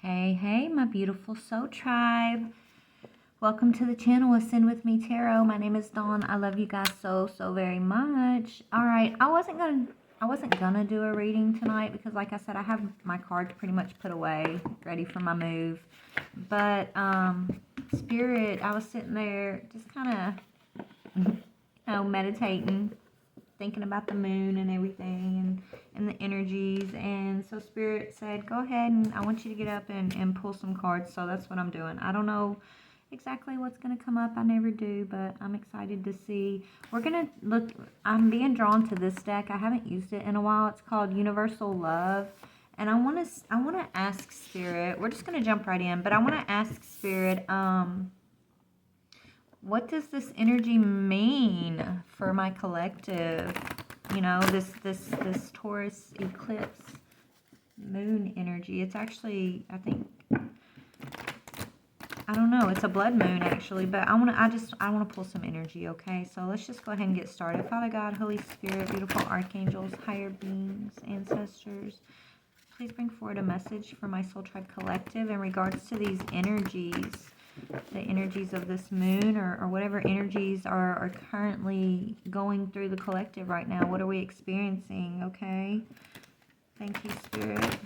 Hey, my beautiful soul tribe. Welcome to the channel Ascend with me Tarot. My name is Dawn. I love you guys so very much. All right, I wasn't gonna do a reading tonight because, like I said, I have my cards pretty much put away, ready for my move. But Spirit, I was sitting there just kind of, meditating, thinking about the moon and everything and the energies, and so Spirit said go ahead and I want you to get up and pull some cards. So that's what I'm doing. I don't know exactly what's going to come up, I never do, but I'm excited to see. We're going to look, I'm being drawn to this deck. I haven't used it in a while. It's called Universal Love, and I want to ask Spirit, we're just going to jump right in, but I want to ask Spirit, what does this energy mean for my collective? You know, this Taurus eclipse moon energy. It's actually, I think, I don't know, it's a blood moon actually, but I want to pull some energy, okay? So let's just go ahead and get started. Father God, Holy Spirit, beautiful archangels, higher beings, ancestors, please bring forward a message for my soul tribe collective in regards to these energies. The energies of this moon, or whatever energies are currently going through the collective right now. What are we experiencing? Okay. Thank you, Spirit.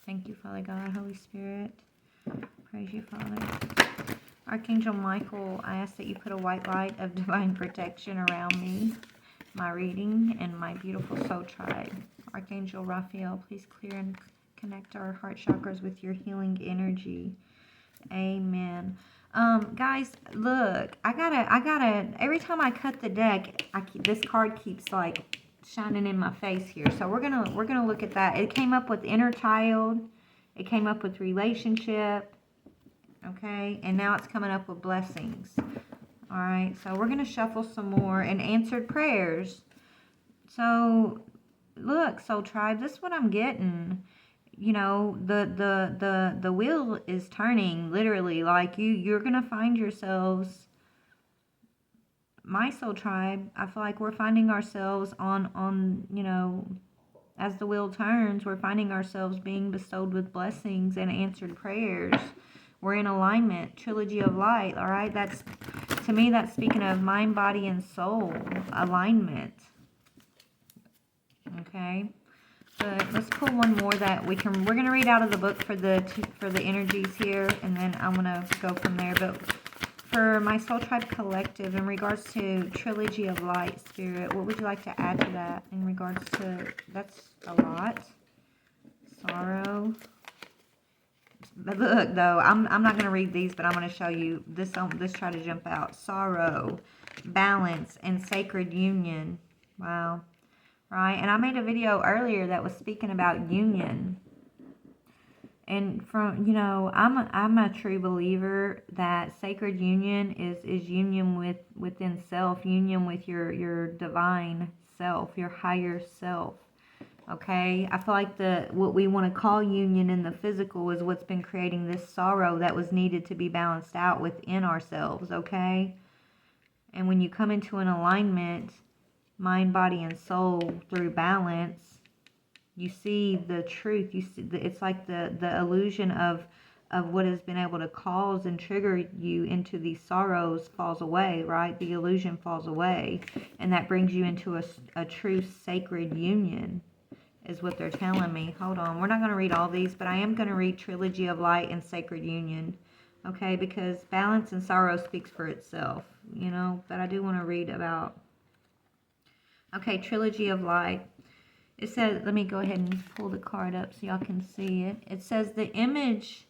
Thank you, Father God, Holy Spirit. Praise you, Father. Archangel Michael, I ask that you put a white light of divine protection around me, my reading, and my beautiful soul tribe. Archangel Raphael, please clear and connect our heart chakras with your healing energy. Amen. Guys, look, I gotta, every time I cut the deck, this card keeps like shining in my face here. So we're gonna look at that. It came up with inner child. It came up with relationship. Okay. And now it's coming up with blessings. All right. So we're gonna shuffle some more, and answered prayers. So look, soul tribe, this is what I'm getting. You know, the wheel is turning, literally. Like you're gonna find yourselves, my soul tribe, I feel like we're finding ourselves on you know, as the wheel turns, we're finding ourselves being bestowed with blessings and answered prayers. We're in alignment. Trilogy of light. All right, that's, to me, that's speaking of mind, body, and soul alignment. Okay. But let's pull one more that we can. We're gonna read out of the book for the energies here, and then I'm gonna go from there. But for my soul tribe collective, in regards to Trilogy of Light, Spirit, what would you like to add to that? In regards to, that's a lot. Sorrow. But look, though, I'm not gonna read these, but I'm gonna show you this. This try to jump out. Sorrow, balance, and sacred union. Wow. Right, and I made a video earlier that was speaking about union, and from, you know, I'm a true believer that sacred union is union within self, union with your divine self, your higher self. Okay, I feel like what we want to call union in the physical is what's been creating this sorrow that was needed to be balanced out within ourselves. Okay, and when you come into an alignment, mind, body, and soul, through balance, you see the truth. You see it's like the illusion of what has been able to cause and trigger you into these sorrows falls away, right? The illusion falls away, and that brings you into a true sacred union, is what they're telling me. Hold on, we're not going to read all these, but I am going to read Trilogy of Light and Sacred Union, okay? Because balance and sorrow speaks for itself, you know. But I do want to read about, okay, Trilogy of Light. It says, let me go ahead and pull the card up so y'all can see it. It says the image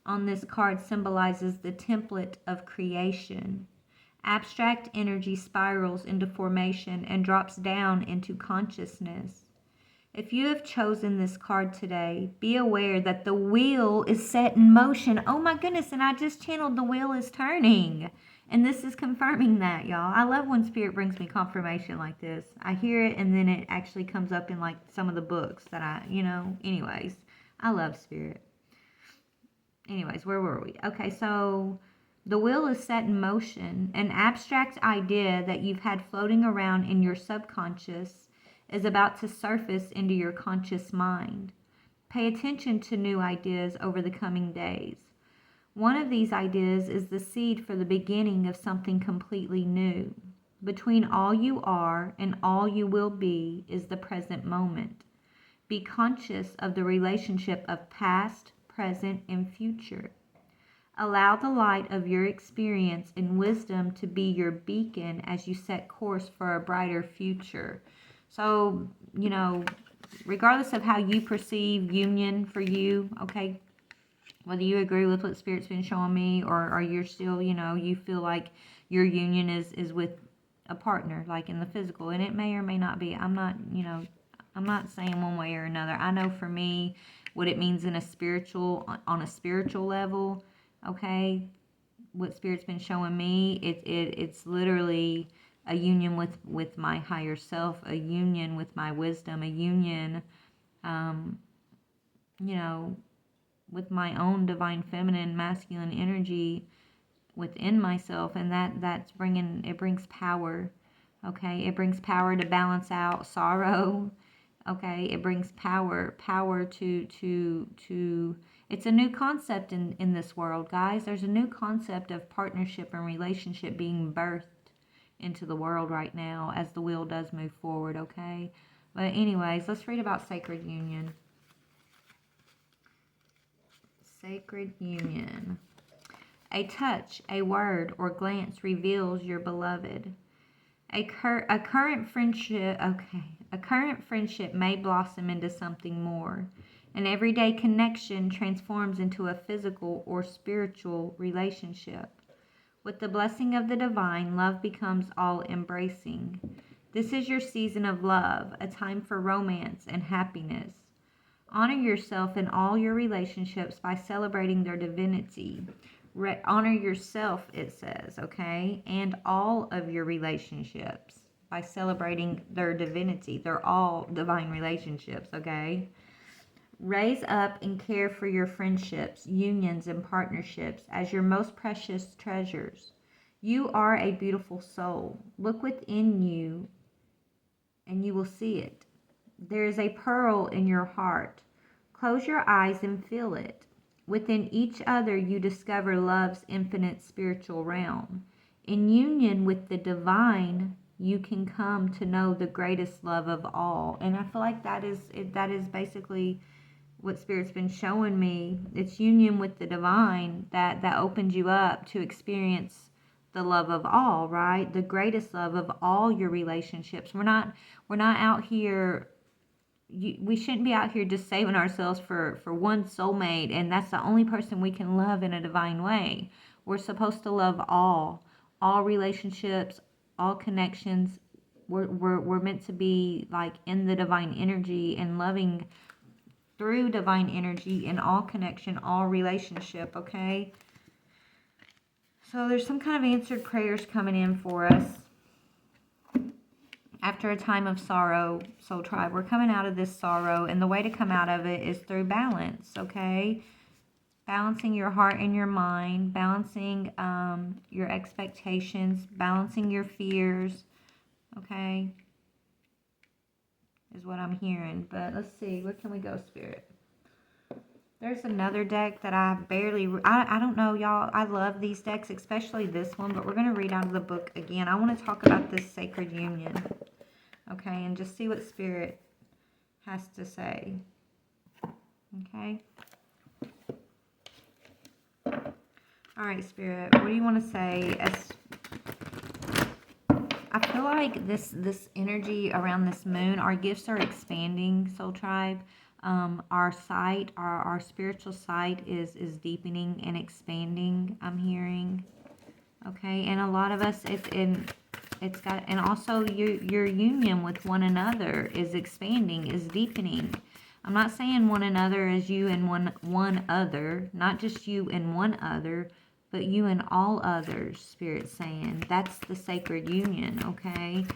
on this card symbolizes the template of creation. Abstract energy spirals into formation and drops down into consciousness. If you have chosen this card today, be aware that the wheel is set in motion. Oh my goodness, and I just channeled the wheel is turning. And this is confirming that, y'all. I love when Spirit brings me confirmation like this. I hear it, and then it actually comes up in like some of the books that I, you know, anyways. I love Spirit. Anyways, where were we? Okay, so the wheel is set in motion. An abstract idea that you've had floating around in your subconscious is about to surface into your conscious mind. Pay attention to new ideas over the coming days. One of these ideas is the seed for the beginning of something completely new. Between all you are and all you will be is the present moment. Be conscious of the relationship of past, present, and future. Allow the light of your experience and wisdom to be your beacon as you set course for a brighter future. So, regardless of how you perceive union for you, okay, whether you agree with what Spirit's been showing me, or you're still, you feel like your union is with a partner, like in the physical, and it may or may not be. I'm not saying one way or another. I know for me what it means on a spiritual level, okay, what Spirit's been showing me, it's literally a union with my higher self, a union with my wisdom, a union, with my own divine feminine masculine energy within myself, and it brings power. Okay, it brings power to balance out sorrow. Okay, it brings power to it's a new concept in this world, guys. There's a new concept of partnership and relationship being birthed into the world right now as the wheel does move forward, okay? But anyways, let's read about sacred union. Sacred union. A touch, a word, or glance reveals your beloved. A current friendship may blossom into something more. An everyday connection transforms into a physical or spiritual relationship. With the blessing of the divine, love becomes all-embracing. This is your season of love, a time for romance and happiness. Honor yourself in all your relationships by celebrating their divinity. Honor yourself, it says, okay, and all of your relationships by celebrating their divinity. They're all divine relationships, okay? Raise up and care for your friendships, unions, and partnerships as your most precious treasures. You are a beautiful soul. Look within you and you will see it. There is a pearl in your heart. Close your eyes and feel it. Within each other you discover love's infinite spiritual realm. In union with the divine, you can come to know the greatest love of all. And I feel like that is basically what Spirit's been showing me. It's union with the divine that opens you up to experience the love of all, right? The greatest love of all your relationships. We're not out here. We shouldn't be out here just saving ourselves for one soulmate, and that's the only person we can love in a divine way. We're supposed to love all relationships, all connections. We're meant to be like in the divine energy and loving through divine energy in all connection, all relationship, okay? So there's some kind of answered prayers coming in for us. After a time of sorrow, soul tribe, we're coming out of this sorrow, and the way to come out of it is through balance, okay? Balancing your heart and your mind, balancing your expectations, balancing your fears, okay? Is what I'm hearing. But let's see, where can we go, Spirit? There's another deck that I don't know, y'all. I love these decks, especially this one, but we're going to read out of the book again. I want to talk about this sacred union. Okay, and just see what Spirit has to say. Okay. All right, Spirit, what do you want to say? I feel like this energy around this moon, our gifts are expanding, Soul Tribe. Our sight, our spiritual sight is deepening and expanding, I'm hearing. Okay, and a lot of us, and also your union with one another is expanding, is deepening. I'm not saying one another as you and one other, not just you and one other, but you and all others, Spirit's saying. That's the sacred union, okay?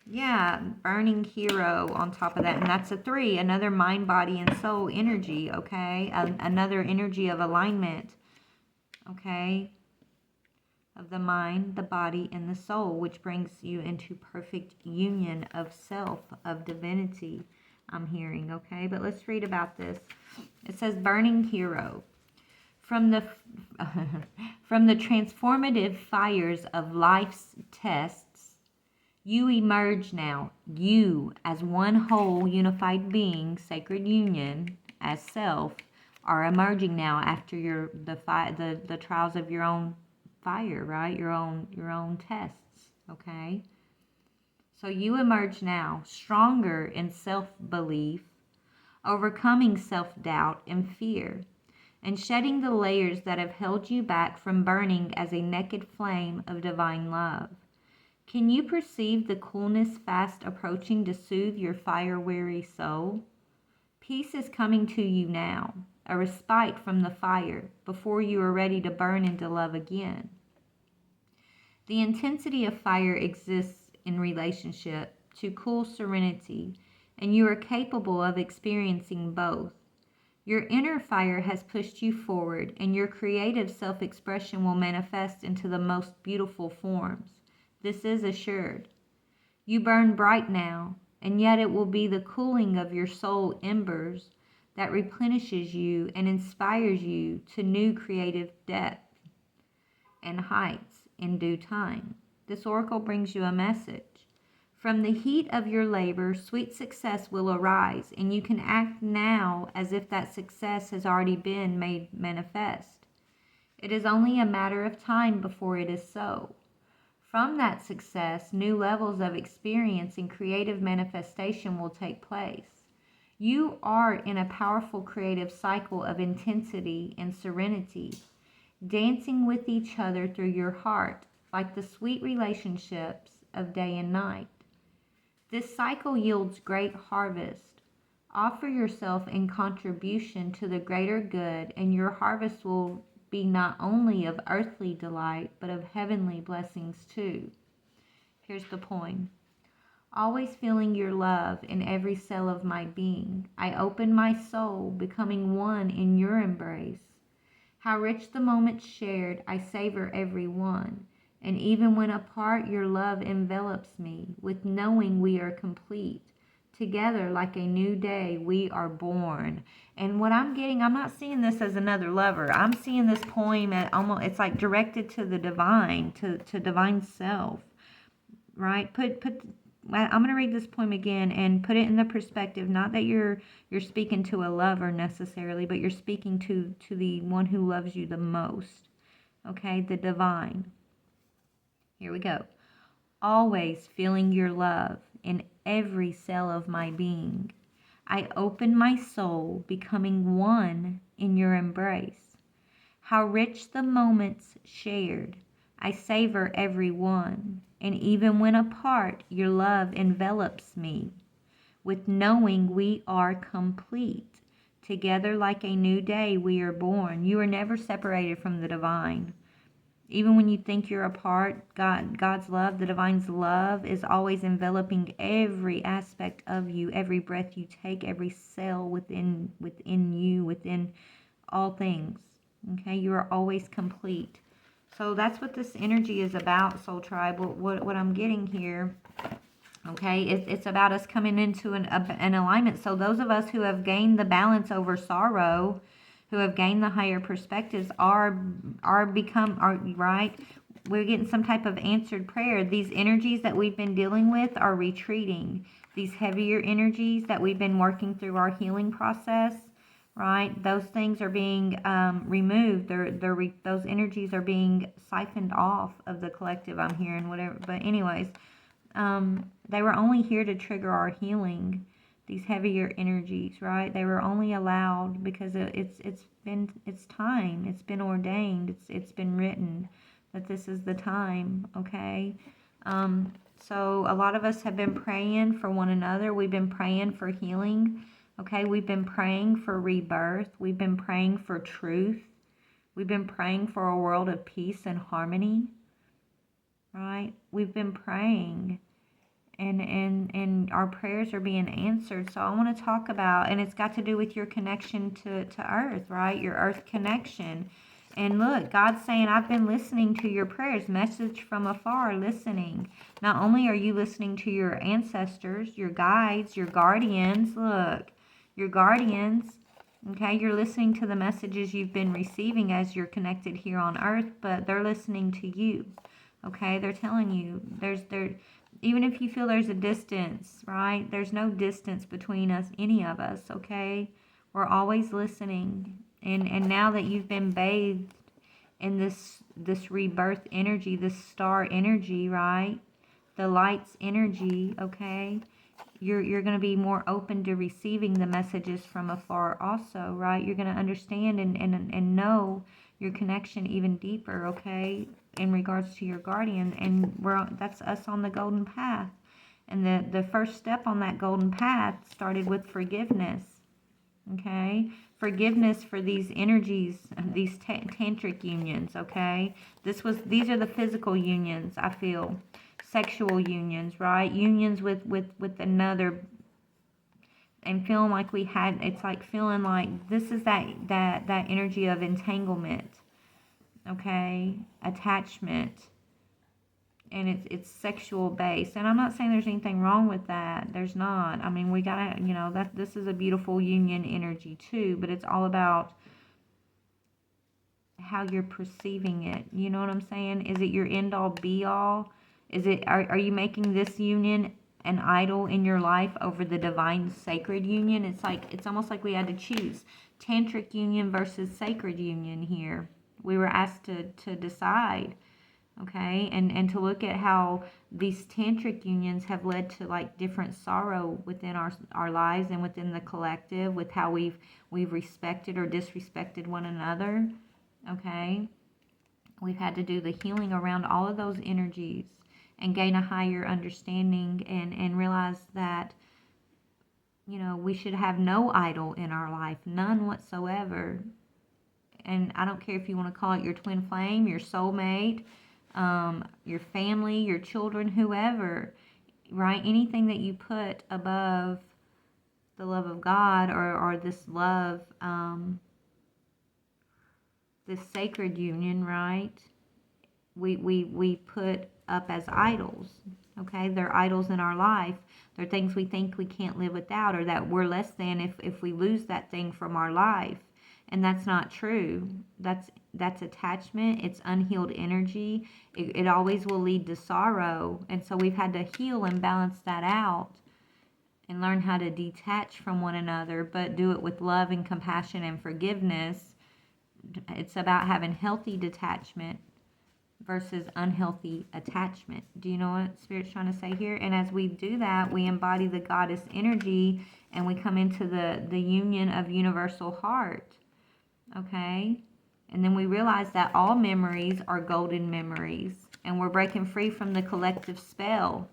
Yeah, burning hero on top of that, and that's a 3, another mind, body, and soul energy, okay? Another energy of alignment, okay? Of the mind, the body, and the soul, which brings you into perfect union of self, of divinity, I'm hearing, okay? But let's read about this. It says, burning hero. From the from the transformative fires of life's tests, you emerge now. You, as one whole unified being, sacred union, as self, are emerging now after the trials of your own fire, right? Your own tests, okay? So you emerge now stronger in self-belief, overcoming self-doubt and fear, and shedding the layers that have held you back from burning as a naked flame of divine love. Can you perceive the coolness fast approaching to soothe your fire-weary soul? Peace is coming to you now, a respite from the fire before you are ready to burn into love again. The intensity of fire exists in relationship to cool serenity, and you are capable of experiencing both. Your inner fire has pushed you forward, and your creative self-expression will manifest into the most beautiful forms. This is assured. You burn bright now, and yet it will be the cooling of your soul embers that replenishes you and inspires you to new creative depth and heights in due time. This oracle brings you a message. From the heat of your labor, sweet success will arise, and you can act now as if that success has already been made manifest. It is only a matter of time before it is so. From that success, new levels of experience and creative manifestation will take place. You are in a powerful creative cycle of intensity and serenity, dancing with each other through your heart, like the sweet relationships of day and night. This cycle yields great harvest. Offer yourself in contribution to the greater good, and your harvest will be not only of earthly delight, but of heavenly blessings too. Here's the poem. Always feeling your love in every cell of my being, I open my soul, becoming one in your embrace. How rich the moments shared, I savor every one. And even when apart, your love envelops me, with knowing we are complete. Together, like a new day, we are born. And what I'm getting, I'm not seeing this as another lover. I'm seeing this poem at almost, it's like directed to the divine, to divine self, right? I'm going to read this poem again and put it in the perspective, not that you're speaking to a lover necessarily, but you're speaking to the one who loves you the most, okay? The divine. Here we go. Always feeling your love in every cell of my being. I open my soul, becoming one in your embrace. How rich the moments shared. I savor every one. And even when apart, your love envelops me, with knowing we are complete. Together like a new day, we are born. You are never separated from the divine. Even when you think you're apart, God's love, the divine's love, is always enveloping every aspect of you, every breath you take, every cell within you, within all things. Okay, you are always complete. So that's what this energy is about, Soul Tribe. What I'm getting here, okay, it's about us coming into an alignment. So those of us who have gained the balance over sorrow, who have gained the higher perspectives, are right. We're getting some type of answered prayer. These energies that we've been dealing with are retreating. These heavier energies that we've been working through our healing process, right? Those things are being removed. Those energies are being siphoned off of the collective. I'm hearing whatever. But anyways, they were only here to trigger our healing. These heavier energies, right? They were only allowed because it's time. It's been ordained. It's been written that this is the time. Okay. So a lot of us have been praying for one another. We've been praying for healing. Okay. We've been praying for rebirth. We've been praying for truth. We've been praying for a world of peace and harmony. Right? We've been praying. And our prayers are being answered. So I want to talk about, and it's got to do with your connection to earth, right? Your earth connection. And look, God's saying, I've been listening to your prayers. Message from afar, listening. Not only are you listening to your ancestors, your guides, your guardians, look, your guardians, okay? You're listening to the messages you've been receiving as you're connected here on earth, but they're listening to you, okay? They're telling you, even if you feel there's a distance, right? There's no distance between us, any of us, okay? We're always listening. And now that you've been bathed in this rebirth energy, this star energy, right? The light's energy, okay? You're going to be more open to receiving the messages from afar also, right? You're going to understand and know your connection even deeper, okay? In regards to your guardian. And that's us on the golden path. And the first step on that golden path started with forgiveness. Okay, forgiveness for these energies, these tantric unions. Okay, these are the physical unions. I feel sexual unions, right? Unions with another, and feeling like it's like feeling like this is that energy of entanglement. Okay, attachment. And it's sexual based, and I'm not saying there's anything wrong with that. There's not. I mean, we gotta, that this is a beautiful union energy too, but it's all about how you're perceiving it. You know what I'm saying? Is it your end all be all? Are you making this union an idol in your life over the divine sacred union? It's almost like we had to choose tantric union versus sacred union here. We were asked to decide. Okay, and to look at how these tantric unions have led to like different sorrow within our lives and within the collective, with how we've respected or disrespected one another. Okay, we've had to do the healing around all of those energies and gain a higher understanding and realize that we should have no idol in our life, none whatsoever. And I don't care if you want to call it your twin flame, your soulmate, your family, your children, whoever, right? Anything that you put above the love of God or this love, this sacred union, right? We put up as idols, okay? They're idols in our life. They're things we think we can't live without, or that we're less than if we lose that thing from our life. And that's not true. That's attachment. It's unhealed energy. It always will lead to sorrow. And so we've had to heal and balance that out and learn how to detach from one another, but do it with love and compassion and forgiveness. It's about having healthy detachment versus unhealthy attachment. Do you know what Spirit's trying to say here? And as we do that, we embody the goddess energy and we come into the union of universal heart. Okay? And then we realize that all memories are golden memories, and we're breaking free from the collective spell.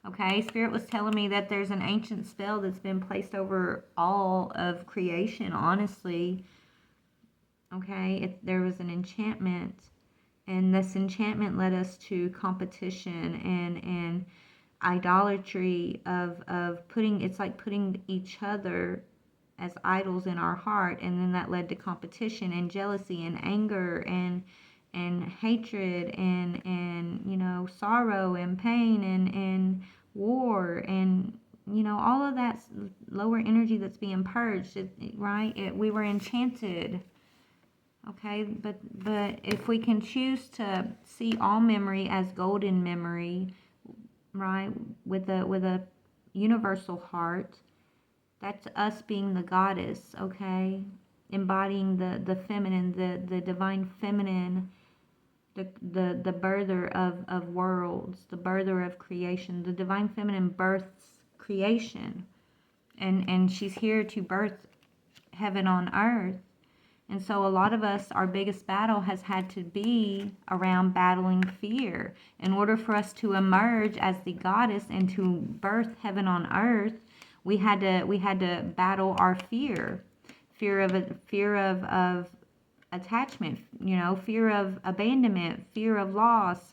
Okay? Spirit was telling me that there's an ancient spell that's been placed over all of creation, honestly. Okay? There was an enchantment, and this enchantment led us to competition and idolatry of putting, it's like putting each other as idols in our heart, and then that led to competition and jealousy and anger and hatred and sorrow and pain and war and all of that lower energy that's being purged, right? We were enchanted. Okay, but if we can choose to see all memory as golden memory, right, with a universal heart, that's us being the goddess, okay? Embodying the feminine, the divine feminine, the birther of worlds, the birther of creation. The divine feminine births creation. And she's here to birth heaven on earth. And so a lot of us, our biggest battle has had to be around battling fear. In order for us to emerge as the goddess and to birth heaven on earth, we had to battle our fear of attachment, fear of abandonment, fear of loss,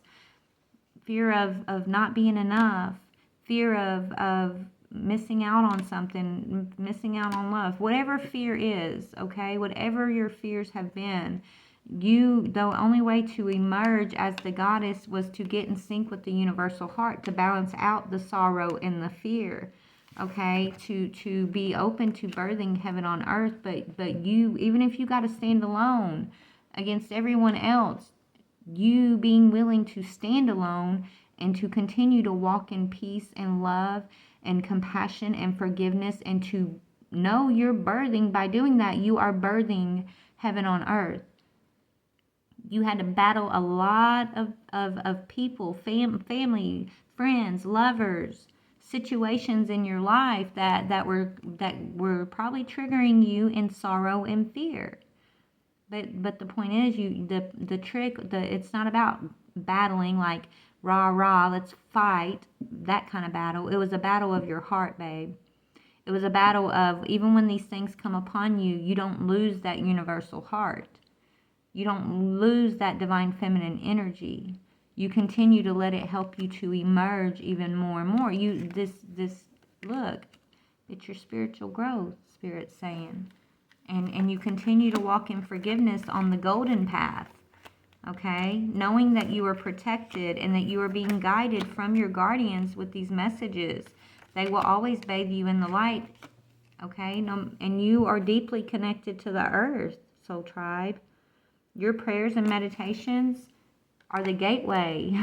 fear of not being enough, fear of missing out on something, missing out on love, whatever fear is, okay, whatever your fears have been. The only way to emerge as the goddess was to get in sync with the universal heart, to balance out the sorrow and the fear. Okay, to be open to birthing heaven on earth, but you, even if you got to stand alone against everyone else, you being willing to stand alone and to continue to walk in peace and love and compassion and forgiveness, and to know you're birthing, by doing that, you are birthing heaven on earth. You had to battle a lot of people, family, friends, lovers, situations in your life that were probably triggering you in sorrow and fear. But the point is, the trick, it's not about battling like rah rah, let's fight, that kind of battle. It was a battle of your heart, babe. It was a battle of, even when these things come upon you, you don't lose that universal heart. You don't lose that divine feminine energy. You continue to let it help you to emerge even more and more. Look, it's your spiritual growth, Spirit's saying. And you continue to walk in forgiveness on the golden path. Okay? Knowing that you are protected and that you are being guided from your guardians with these messages. They will always bathe you in the light. Okay? And you are deeply connected to the earth, soul tribe. Your prayers and meditations are the gateway.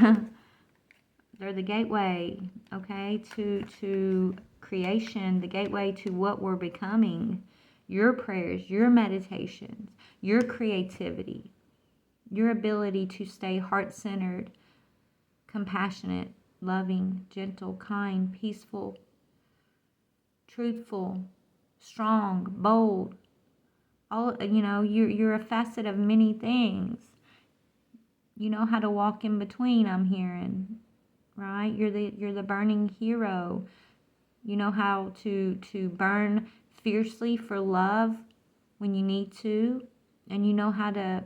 They're the gateway, okay, to creation, the gateway to what we're becoming. Your prayers, your meditations, your creativity, your ability to stay heart-centered, compassionate, loving, gentle, kind, peaceful, truthful, strong, bold. All, you're a facet of many things. You know how to walk in between, I'm hearing, right? You're the burning hero. You know how to burn fiercely for love when you need to, and you know how to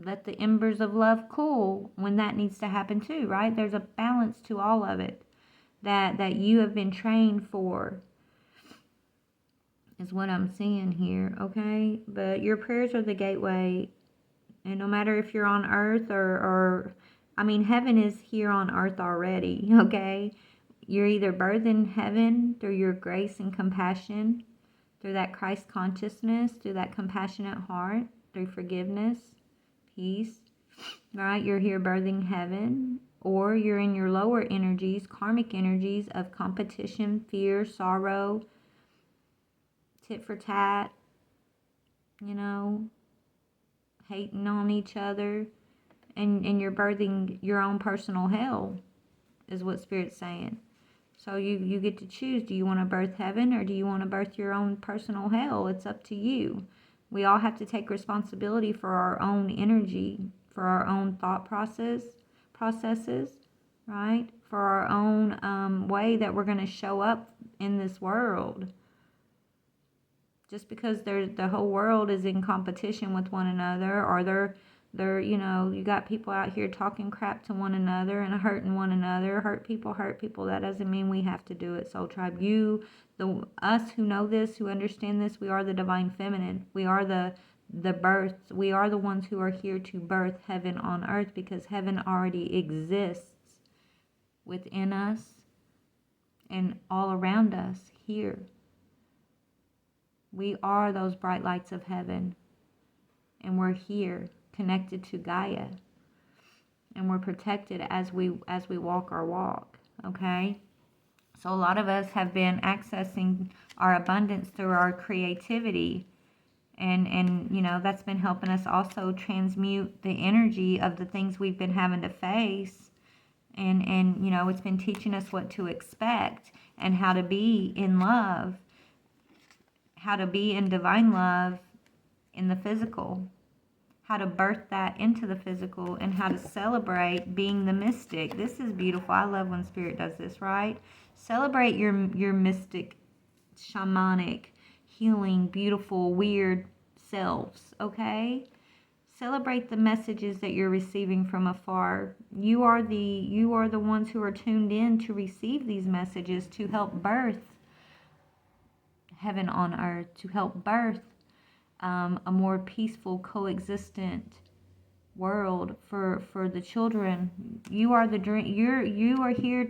let the embers of love cool when that needs to happen too, right? There's a balance to all of it that you have been trained for, is what I'm seeing here, okay? But your prayers are the gateway. And no matter if you're on earth or heaven is here on earth already, okay? You're either birthed in heaven through your grace and compassion, through that Christ consciousness, through that compassionate heart, through forgiveness, peace, right? You're here birthing heaven, or you're in your lower energies, karmic energies of competition, fear, sorrow, tit for tat, hating on each other, and you're birthing your own personal hell, is what Spirit's saying. So you get to choose. Do you want to birth heaven, or do you want to birth your own personal hell? It's up to you. We all have to take responsibility for our own energy, for our own thought processes, right? For our own way that we're going to show up in this world. Just because the whole world is in competition with one another, or they're you got people out here talking crap to one another and hurting one another, hurt people, that doesn't mean we have to do it, soul tribe. Us who know this, who understand this, we are the divine feminine. We are the birth. We are the ones who are here to birth heaven on earth, because heaven already exists within us and all around us here. We are those bright lights of heaven, and we're here connected to Gaia, and we're protected as we walk our walk, okay? So a lot of us have been accessing our abundance through our creativity, and that's been helping us also transmute the energy of the things we've been having to face, and it's been teaching us what to expect and how to be in love, how to be in divine love in the physical, how to birth that into the physical, and how to celebrate being the mystic. This is beautiful. I love when Spirit does this, right? Celebrate your mystic, shamanic, healing, beautiful, weird selves, okay? Celebrate the messages that you're receiving from afar. You are the ones who are tuned in to receive these messages, to help birth heaven on earth, to help birth a more peaceful, coexistent world for the children. You are the dream. You are here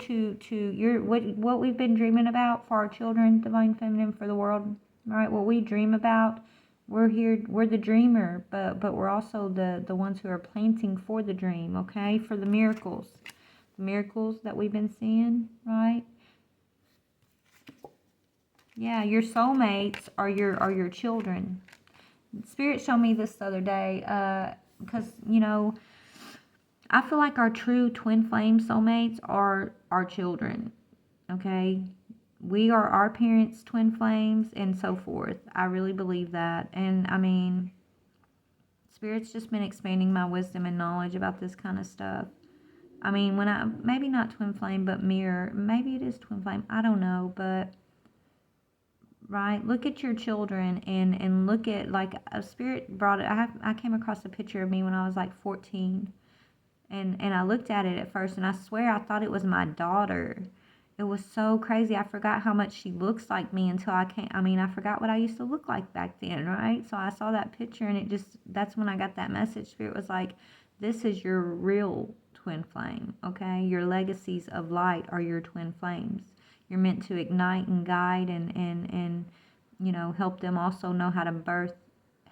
you're what we've been dreaming about for our children, divine feminine, for the world. All right, what we dream about, we're here. We're the dreamer, but we're also the ones who are planting for the dream. Okay, for the miracles that we've been seeing. Right. Yeah, your soulmates are your children. Spirit showed me this the other day, because I feel like our true twin flame soulmates are our children. Okay, we are our parents' twin flames, and so forth. I really believe that, and I mean, Spirit's just been expanding my wisdom and knowledge about this kind of stuff. I mean, when I maybe not twin flame, but mirror. Maybe it is twin flame. I don't know, but. Right, look at your children and look at, like, a spirit brought it. I came across a picture of me when I was like 14, and I looked at it at first, and I swear I thought it was my daughter. It was so crazy. I forgot how much she looks like me until I forgot what I used to look like back then, right? So I saw that picture, and that's when I got that message. Spirit was like, this is your real twin flame, okay? Your legacies of light are your twin flames. You're meant to ignite and guide and help them also know how to birth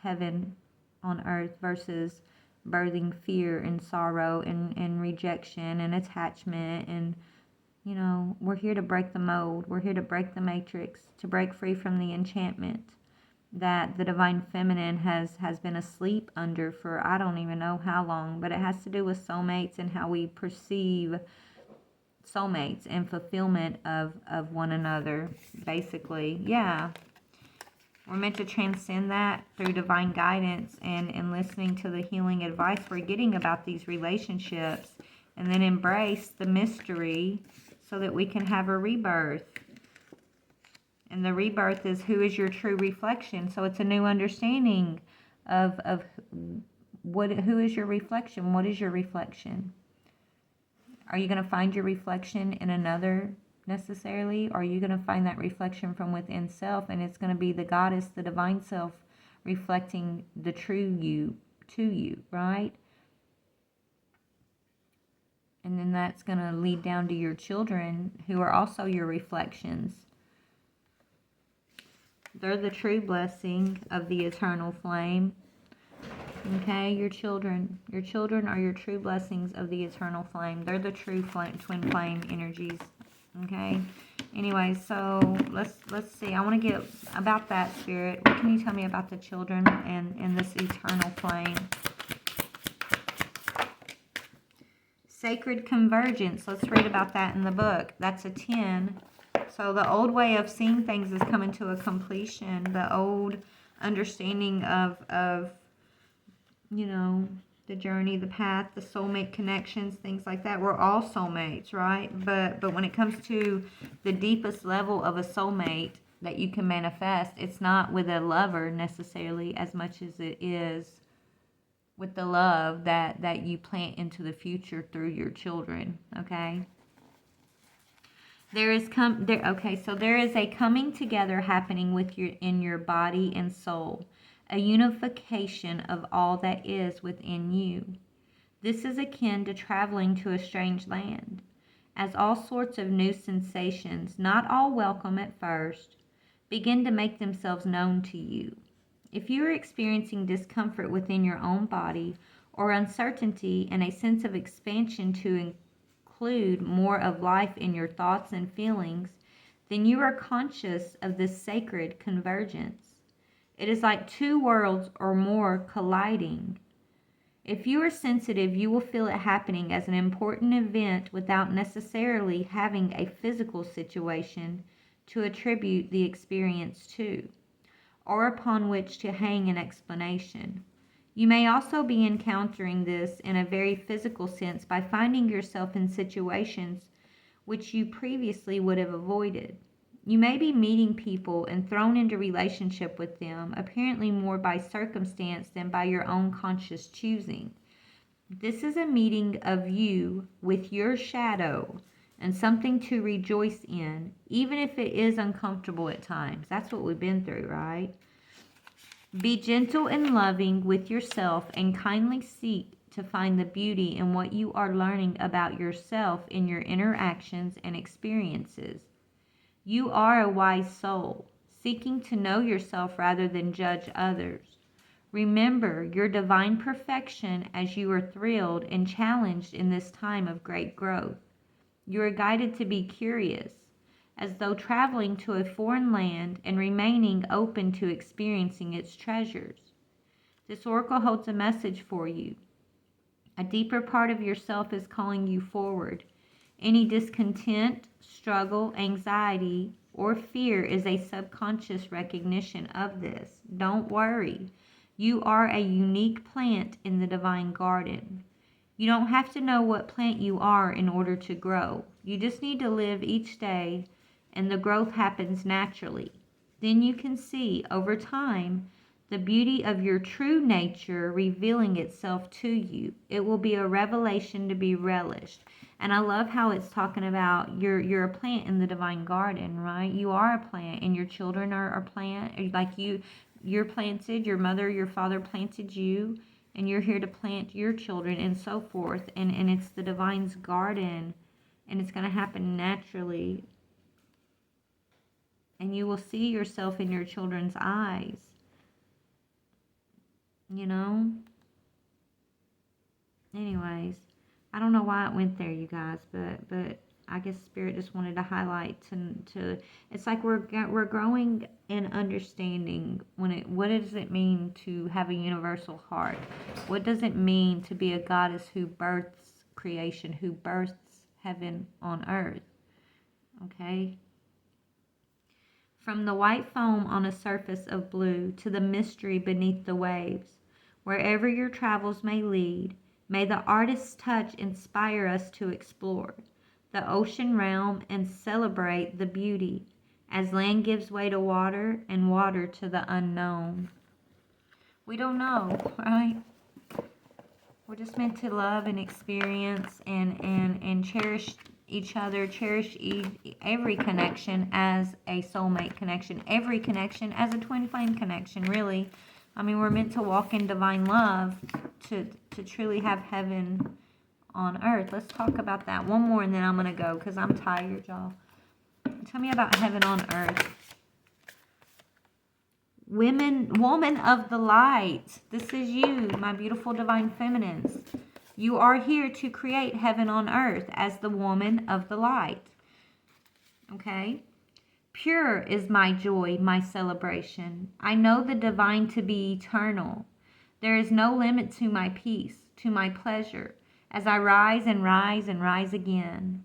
heaven on earth versus birthing fear and sorrow and rejection and attachment. And we're here to break the mold. We're here to break the matrix, to break free from the enchantment that the divine feminine has been asleep under for I don't even know how long. But it has to do with soulmates and how we perceive soulmates and fulfillment of one another, basically. Yeah, we're meant to transcend that through divine guidance and listening to the healing advice we're getting about these relationships, and then embrace the mystery so that we can have a rebirth. And the rebirth is, who is your true reflection? So it's a new understanding of who is your reflection? What is your reflection? Are you going to find your reflection in another necessarily? Or are you going to find that reflection from within self, and it's going to be the goddess, the divine self, reflecting the true you to you, right? And then that's going to lead down to your children, who are also your reflections. They're the true blessing of the eternal flame. Okay, your children are your true blessings of the eternal flame. They're the true twin flame energies. Okay. Anyway, so let's see. I want to get about that, Spirit. What can you tell me about the children and this eternal flame? Sacred convergence. Let's read about that in the book. That's a 10. So the old way of seeing things is coming to a completion. The old understanding of the journey, the path, the soulmate connections, things like that. We're all soulmates, right? But when it comes to the deepest level of a soulmate that you can manifest, it's not with a lover necessarily as much as it is with the love that you plant into the future through your children, okay? There is a coming together happening in your body and soul, a unification of all that is within you. This is akin to traveling to a strange land, as all sorts of new sensations, not all welcome at first, begin to make themselves known to you. If you are experiencing discomfort within your own body, or uncertainty and a sense of expansion to include more of life in your thoughts and feelings, then you are conscious of this sacred convergence. It is like two worlds or more colliding. If you are sensitive, you will feel it happening as an important event without necessarily having a physical situation to attribute the experience to, or upon which to hang an explanation. You may also be encountering this in a very physical sense by finding yourself in situations which you previously would have avoided. You may be meeting people and thrown into relationship with them, apparently more by circumstance than by your own conscious choosing. This is a meeting of you with your shadow and something to rejoice in, even if it is uncomfortable at times. That's what we've been through, right? Be gentle and loving with yourself and kindly seek to find the beauty in what you are learning about yourself in your interactions and experiences. You are a wise soul, seeking to know yourself rather than judge others. Remember your divine perfection as you are thrilled and challenged in this time of great growth. You are guided to be curious, as though traveling to a foreign land and remaining open to experiencing its treasures. This oracle holds a message for you. A deeper part of yourself is calling you forward. Any discontent, struggle, anxiety, or fear is a subconscious recognition of this. Don't worry. You are a unique plant in the divine garden. You don't have to know what plant you are in order to grow. You just need to live each day, and the growth happens naturally. Then you can see, over time, the beauty of your true nature revealing itself to you. It will be a revelation to be relished. And I love how it's talking about you're a plant in the divine garden, right? You are a plant, and your children are a plant. Like you're planted, your mother, your father planted you, and you're here to plant your children and so forth. And it's the divine's garden, and it's going to happen naturally. And you will see yourself in your children's eyes. You know? Anyways, I don't know why it went there, you guys, but I guess Spirit just wanted to highlight to it's like we're growing in understanding what does it mean to have a universal heart? What does it mean to be a goddess who births creation, who births heaven on earth? Okay? From the white foam on a surface of blue to the mystery beneath the waves, wherever your travels may lead, may the artist's touch inspire us to explore the ocean realm and celebrate the beauty as land gives way to water and water to the unknown. We don't know, right? We're just meant to love and experience and cherish each other, cherish every connection as a soulmate connection, every connection as a twin flame connection, really. I mean, we're meant to walk in divine love to truly have heaven on earth. Let's talk about that one more and then I'm going to go because I'm tired, y'all. Tell me about heaven on earth. Woman of the light. This is you, my beautiful divine feminines. You are here to create heaven on earth as the woman of the light. Okay? Pure is my joy, my celebration. I know the divine to be eternal. There is no limit to my peace, to my pleasure, as I rise and rise and rise again.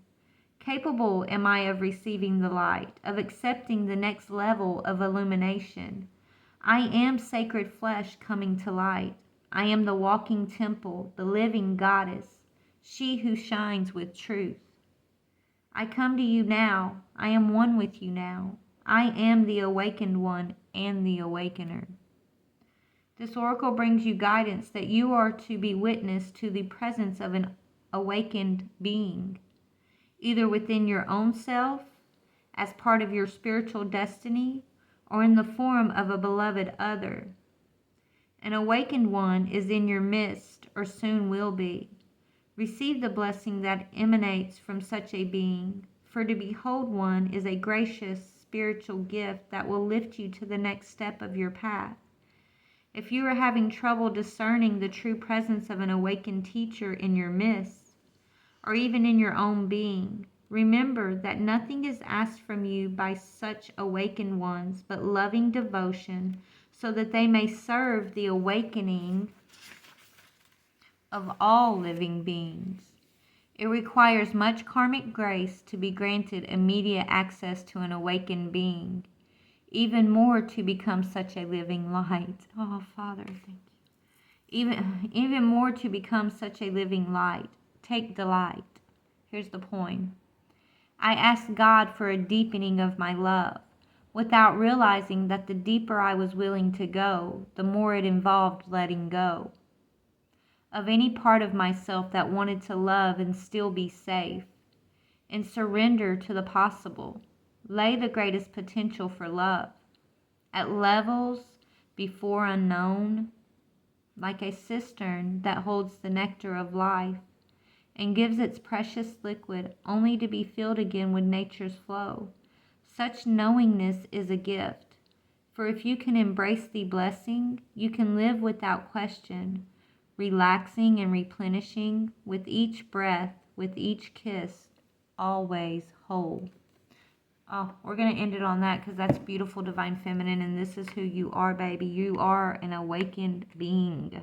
Capable am I of receiving the light, of accepting the next level of illumination. I am sacred flesh coming to light. I am the walking temple, the living goddess, she who shines with truth. I come to you now. I am one with you now. I am the awakened one and the awakener. This oracle brings you guidance that you are to be witness to the presence of an awakened being, either within your own self, as part of your spiritual destiny, or in the form of a beloved other. An awakened one is in your midst, or soon will be. Receive the blessing that emanates from such a being, for to behold one is a gracious spiritual gift that will lift you to the next step of your path. If you are having trouble discerning the true presence of an awakened teacher in your midst, or even in your own being, remember that nothing is asked from you by such awakened ones but loving devotion, so that they may serve the awakening of all living beings. It requires much karmic grace to be granted immediate access to an awakened being, even more to become such a living light. Oh, Father, thank you. Even more to become such a living light. Take delight. Here's the poem. I asked God for a deepening of my love, without realizing that the deeper I was willing to go, the more it involved letting go of any part of myself that wanted to love and still be safe, and surrender to the possible, lay the greatest potential for love, at levels before unknown, like a cistern that holds the nectar of life and gives its precious liquid only to be filled again with nature's flow. Such knowingness is a gift, for if you can embrace the blessing, you can live without question, relaxing and replenishing with each breath, with each kiss, always whole. Oh, we're going to end it on that because that's beautiful, Divine Feminine, and this is who you are, baby. You are an awakened being.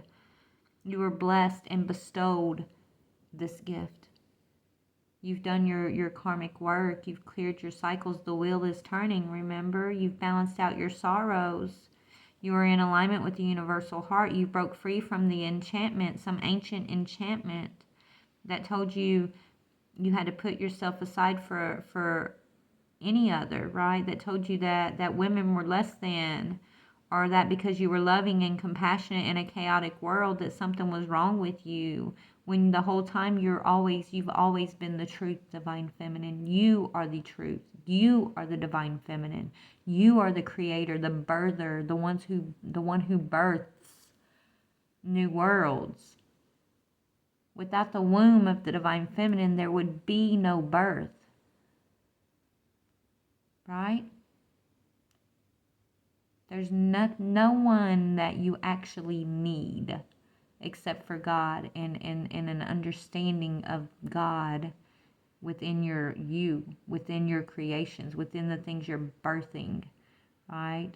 You were blessed and bestowed this gift. You've done your karmic work. You've cleared your cycles. The wheel is turning, remember? You've balanced out your sorrows. You are in alignment with the universal heart. You broke free from the enchantment, some ancient enchantment that told you you had to put yourself aside for any other, right? That told you that women were less than, or that because you were loving and compassionate in a chaotic world that something was wrong with you, when the whole time you've always been the truth, Divine Feminine. You are the truth. You are the Divine Feminine. You are the creator, the birther, the one who births new worlds. Without the womb of the Divine Feminine, there would be no birth. Right? There's no one that you actually need except for God and an understanding of God within within your creations, within the things you're birthing, right?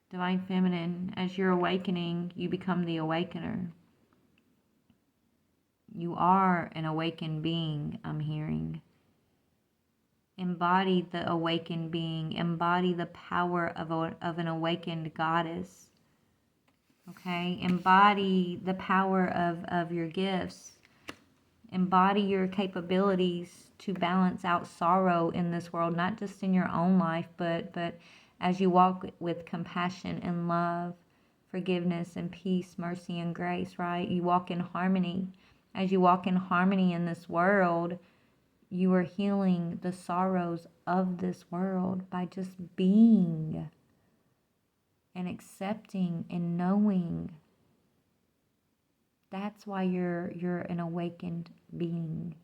Divine Feminine, as you're awakening, you become the awakener. You are an awakened being, I'm hearing. Embody the awakened being. Embody the power of an awakened goddess. Okay? Embody the power of your gifts. Embody your capabilities to balance out sorrow in this world, not just in your own life, but as you walk with compassion and love, forgiveness and peace, mercy and grace, right? You walk in harmony. As you walk in harmony in this world, you are healing the sorrows of this world by just being and accepting and knowing. That's why you're an awakened being,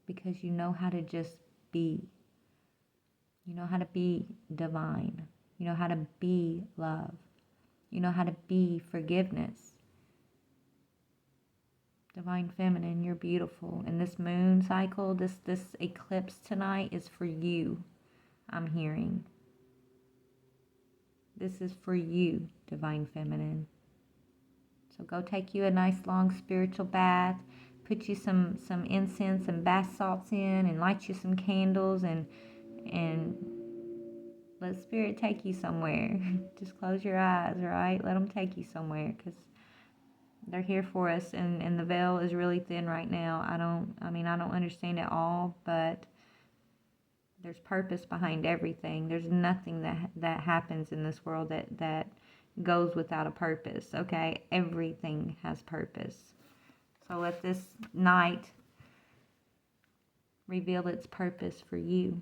because you know how to just be. You know how to be divine. You know how to be love. You know how to be forgiveness. Divine Feminine, you're beautiful. And this moon cycle, this eclipse tonight is for you, I'm hearing. This is for you, Divine Feminine. So go take you a nice long spiritual bath. Put you some incense and bath salts in, and light you some candles, and let Spirit take you somewhere. Just close your eyes, right? Let them take you somewhere, because they're here for us, and the veil is really thin right now. I don't understand it all, but there's purpose behind everything. There's nothing that happens in this world that goes without a purpose, okay? Everything has purpose. So let this night reveal its purpose for you.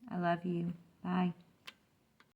I love you. Bye.